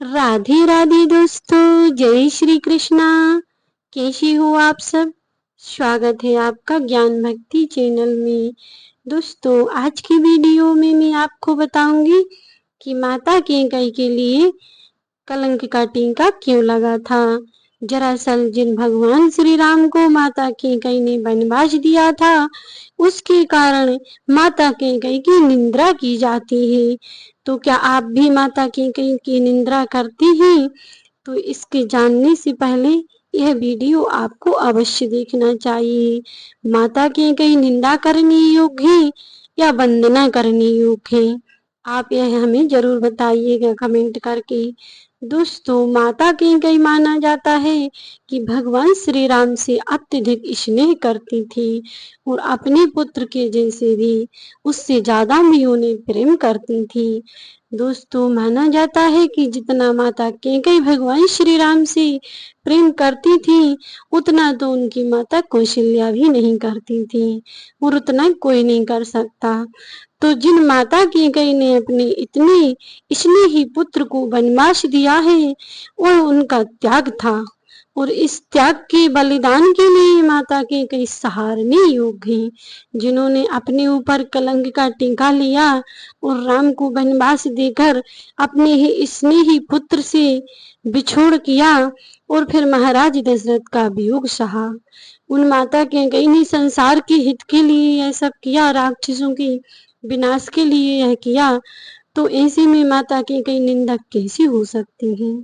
राधे राधे दोस्तों, जय श्री कृष्णा। कैसे हो आप सब? स्वागत है आपका ज्ञान भक्ति चैनल में। दोस्तों, आज की वीडियो में मैं आपको बताऊंगी कि माता कैकेयी के लिए कलंक का टीका क्यों लगा था। दरअसल जिन भगवान श्री राम को माता कैकेयी ने वनवास दिया था, उसके कारण माता कैकेयी की निंदा की जाती है। तो क्या आप भी माता कैकेयी की निंदा करते हैं? तो इसके जानने से पहले यह वीडियो आपको अवश्य देखना चाहिए। माता कैकेयी निंदा करने योग्य है या वंदना करने योग्य है? आप यह हमें जरूर बताइएगा कमेंट करके। दोस्तों, माता कैकेयी माना जाता है कि भगवान श्री राम से अत्यधिक स्नेह करती थी और अपने पुत्र के जैसे भी उससे ज्यादा भी उन्हें प्रेम करती थी। दोस्तों, माना जाता है कि जितना माता कैकेयी भगवान श्री राम से प्रेम करती थी, उतना तो उनकी माता कौशल्या भी नहीं करती थी और उतना कोई नहीं कर सकता। तो जिन माता कैकेयी ने अपने इतने स्नेही पुत्र को वनवास दिया है, वह उनका त्याग था और इस त्याग के बलिदान के लिए माता कैकेयी सराहनीय योग्य हैं। जिन्होंने अपने ऊपर कलंक का टीका लिया और राम को वनवास देकर अपने ही स्नेही पुत्र से बिछोड़ किया और फिर महाराज दशरथ का वियोग सहा। उन माता कैकेयी ने संसार के हित के लिए यह सब किया, राक्षसों के विनाश के लिए यह किया, तो ऐसे में माता कैकेयी निंदक कैसे हो सकती हैं?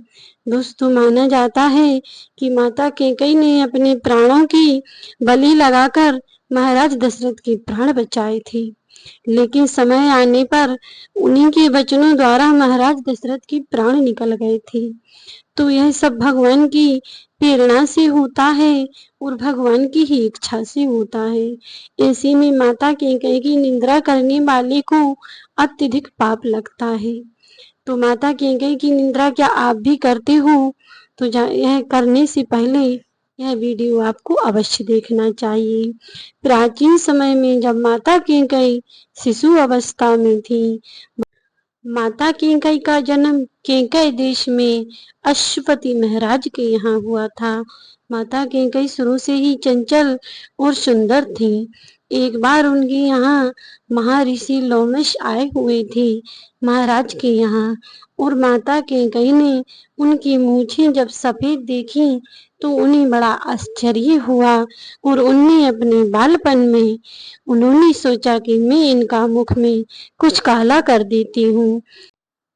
दोस्तों, माना जाता है कि माता कैकेयी ने अपने प्राणों की बलि लगाकर महाराज दशरथ के प्राण बचाए थे, लेकिन समय आने पर उन्हीं के वचनों द्वारा महाराज दशरथ के प्राण निकल गए थे। तो यह सब भगवान की प्रेरणा से होता है और भगवान की ही इच्छा से होता है। ऐसे में माता कैकेयी की निंदा करने वाले को अत्यधिक पाप लगता है। तो माता कैकेयी की निंदा क्या आप भी करते हो? तो यह करने से पहले यह वीडियो आपको अवश्य देखना चाहिए। प्राचीन समय में जब माता कैकेयी शिशु अवस्था में थी, माता कैकेयी का जन्म कैकेयी देश में अश्वपति महाराज के यहाँ हुआ था। माता कैकेयी शुरू से ही चंचल और सुंदर थी। एक बार उनके यहाँ महर्षि लोमश आए हुए थे महाराज के यहाँ, और माता कैकेयी ने उनकी मूछें जब सफेद देखी तो उन्हें बड़ा आश्चर्य हुआ और उन्हें अपने बालपन में उन्होंने सोचा कि मैं इनका मुख में कुछ काला कर देती हूँ,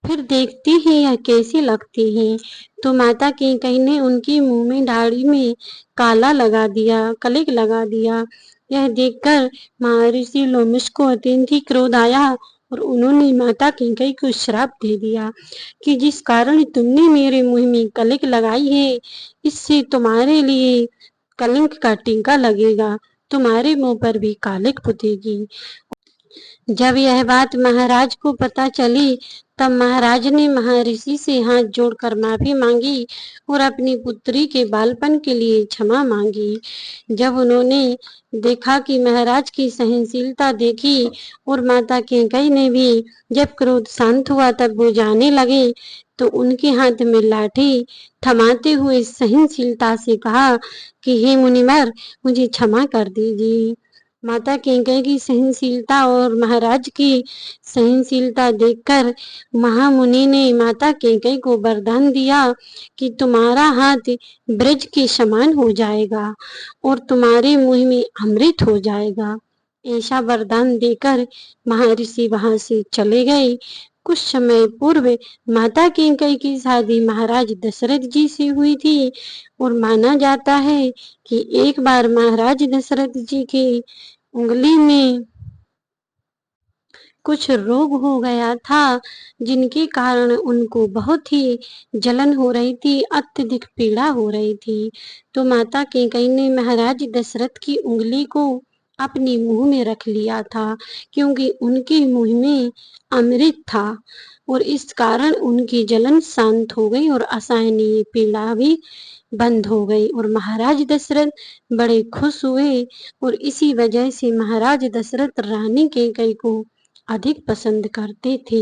फिर देखती हैं यह कैसी लगती हैं। तो माता कैकेयी ने उनके मुंह में दाढ़ी में काला लगा दिया, कलिक लगा दिया। यह देखकर महर्षि लोमश को अत्यंत ही क्रोध आया और उन्होंने माता कैकेयी को श्राप दे दिया कि जिस कारण तुमने मेरे मुंह में कलिक लगाई है, इससे तुम्हारे लिए कलंक का टीका लगेगा, तुम्हारे मुंह पर भी कालिक पुतेगी। जब यह बात महाराज को पता चली, तब महाराज ने महर्षि से हाथ जोड़कर माफी मांगी और अपनी पुत्री के बालपन के लिए क्षमा मांगी। जब उन्होंने देखा कि महाराज की सहनशीलता देखी और माता कैकेयी ने भी जब क्रोध शांत हुआ तब वो जाने लगे, तो उनके हाथ में लाठी थमाते हुए सहनशीलता से कहा कि हे मुनिवर, मुझे क्षमा कर दीजिए। माता कैकेयी की सहनशीलता और महाराज की सहनशीलता देखकर महामुनि ने माता कैकेयी को वरदान दिया कि तुम्हारा हाथ ब्रज के समान हो जाएगा और तुम्हारे मुंह में अमृत हो जाएगा। ऐसा वरदान देकर महर्षि वहां से चले गए। कुछ समय पूर्व माता कैकेयी की शादी महाराज दशरथ जी से हुई थी और माना जाता है कि एक बार महाराज दशरथ जी की उंगली में कुछ रोग हो गया था, जिनके कारण उनको बहुत ही जलन हो रही थी, अत्यधिक पीड़ा हो रही थी। तो माता कैकेयी ने महाराज दशरथ की उंगली को अपने मुंह में रख लिया था, क्योंकि उनके मुंह में अमृत था और इस कारण उनकी जलन शांत हो गई और असहनीय पीड़ा भी बंद हो गई और महाराज दशरथ बड़े खुश हुए। और इसी वजह से महाराज दशरथ रानी कैकेयी को अधिक पसंद करते थे।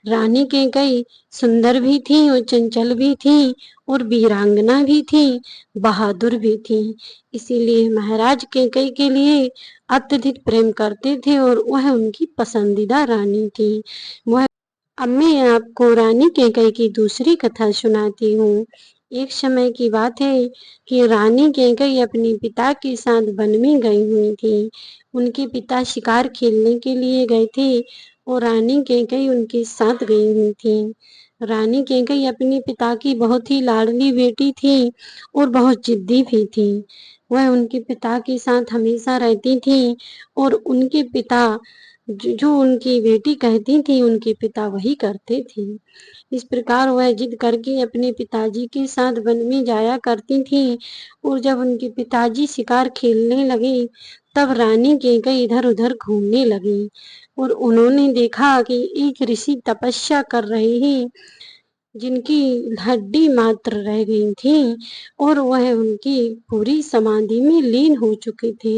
रानी कैकेयी सुंदर भी थी और चंचल भी थी और वीरांगना भी थी, बहादुर भी थी। इसीलिए महाराज कैकेयी के लिए अत्यधिक प्रेम करते थे और वह उनकी पसंदीदा रानी थी। वह अब मैं आपको रानी कैकेयी की दूसरी कथा सुनाती हूँ। एक समय की बात है कि रानी कैकेयी अपने पिता के साथ वन में गई हुई थी। उनके पिता शिकार खेलने के लिए गए थे और रानी कैकेयी उनके साथ गई हुई थी। रानी कैकेयी अपने पिता की बहुत ही लाडली बेटी थी और बहुत जिद्दी भी थी। वह उनके पिता के साथ हमेशा रहती थी और उनके पिता जो उनकी बेटी कहती थी उनके पिता वही करते थे। इस प्रकार वह जिद करके अपने पिताजी के साथ वन में जाया करती थी और जब उनके पिताजी शिकार खेलने लगे तब रानी कैकेयी इधर उधर घूमने लगी और उन्होंने देखा कि एक ऋषि तपस्या कर रहे हैं जिनकी हड्डी मात्र रह गई थी और वह उनकी पूरी समाधि में लीन हो चुके थे।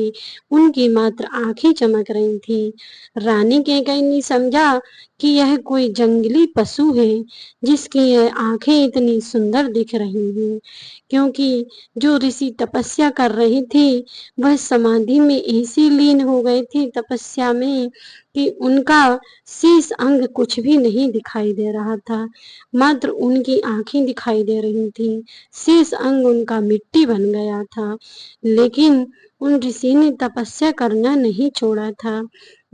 उनकी मात्र आंखें चमक रही थी। रानी कैकेयी ने समझा कि यह कोई जंगली पशु है जिसकी यह आंखें इतनी सुंदर दिख रही हैं, क्योंकि जो ऋषि तपस्या कर रहे थे वह समाधि में ऐसे लीन हो गए थे तपस्या में कि उनका शेष अंग कुछ भी नहीं दिखाई दे रहा था, मात्र उनकी आंखें दिखाई दे रही थी। शेष अंग उनका मिट्टी बन गया था, लेकिन उन ऋषि ने तपस्या करना नहीं छोड़ा था।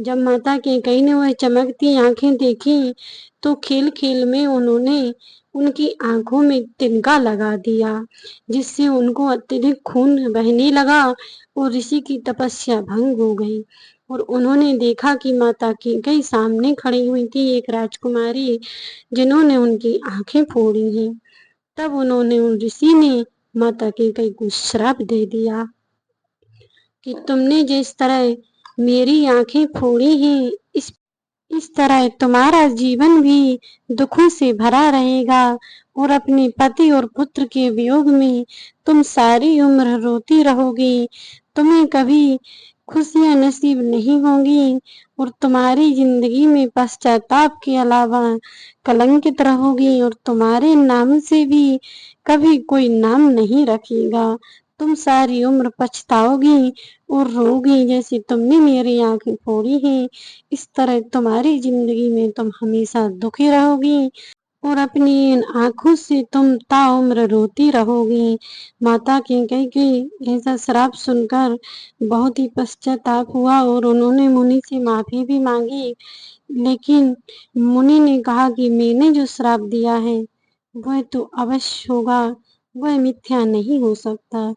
जब माता कैकेयी ने वह चमकती आंखें देखी तो खेल खेल में उन्होंने उनकी आंखों में तिनका लगा दिया, जिससे उनको अत्यधिक खून बहने लगा और ऋषि की तपस्या भंग हो गई और उन्होंने देखा कि माता कैकेयी सामने खड़ी हुई थी एक राजकुमारी जिन्होंने उनकी आंखें फोड़ी हैं। तब उन्होंने उन ऋषि ने माता कैकेयी को श्राप दे दिया कि तुमने जिस तरह मेरी आंखें फोड़ी हैं इस तरह तुम्हारा जीवन भी दुखों से भरा रहेगा और अपने पति और पुत्र के वियोग में तुम सारी उम्र रोती रहोगी। तुम्हें कभी खुशियां नसीब नहीं होंगी और तुम्हारी जिंदगी में पश्चाताप के अलावा कलंकित रहोगी और तुम्हारे नाम से भी कभी कोई नाम नहीं रखेगा। तुम सारी उम्र पछताओगी और रोगी जैसे तुमने मेरी आंखें फोड़ी हैं। इस तरह तुम्हारी जिंदगी में तुम हमेशा दुखी रहोगी और अपनी इन आंखों से तुम ताउम्र रोती रहोगी। माता कैकेयी के ऐसा श्राप सुनकर बहुत ही पश्चाताप हुआ और उन्होंने मुनि से माफी भी मांगी, लेकिन मुनि ने कहा कि मैंने जो श्राप दिया है वह तो अवश्य होगा, वह मिथ्या नहीं हो सकता।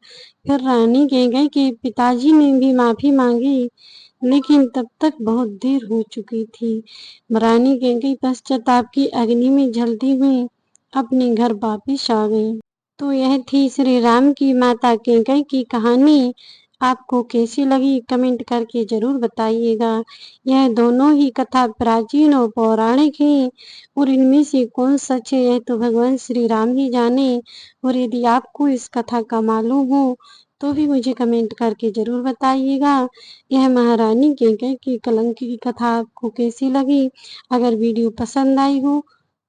फिर रानी कैकेयी के पिताजी ने भी माफी मांगी, लेकिन तब तक बहुत देर हो चुकी थी। रानी कैकेयी पश्चाताप की अग्नि में जलती हुई अपने घर वापिस आ गई। तो यह थी श्री राम की माता कैकेयी की कहानी। आपको कैसी लगी कमेंट करके जरूर बताइएगा। यह दोनों ही कथा प्राचीन और पौराणिक है और इनमें से कौन सच है यह तो भगवान श्री राम ही जाने। और यदि आपको इस कथा का मालूम हो तो भी मुझे कमेंट करके जरूर बताइएगा। यह महारानी कैकेयी की कलंक की कथा आपको कैसी लगी। अगर वीडियो पसंद आई हो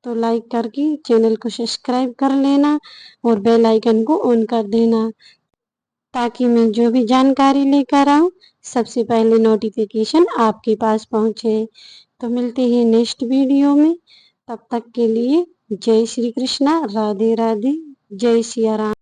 तो लाइक करके चैनल को सब्सक्राइब कर लेना और बेल आइकन को ऑन कर देना, ताकि मैं जो भी जानकारी लेकर आऊँ सबसे पहले नोटिफिकेशन आपके पास पहुँचे। तो मिलते हैं नेक्स्ट वीडियो में, तब तक के लिए जय श्री कृष्णा, राधे राधे, जय सिया राम।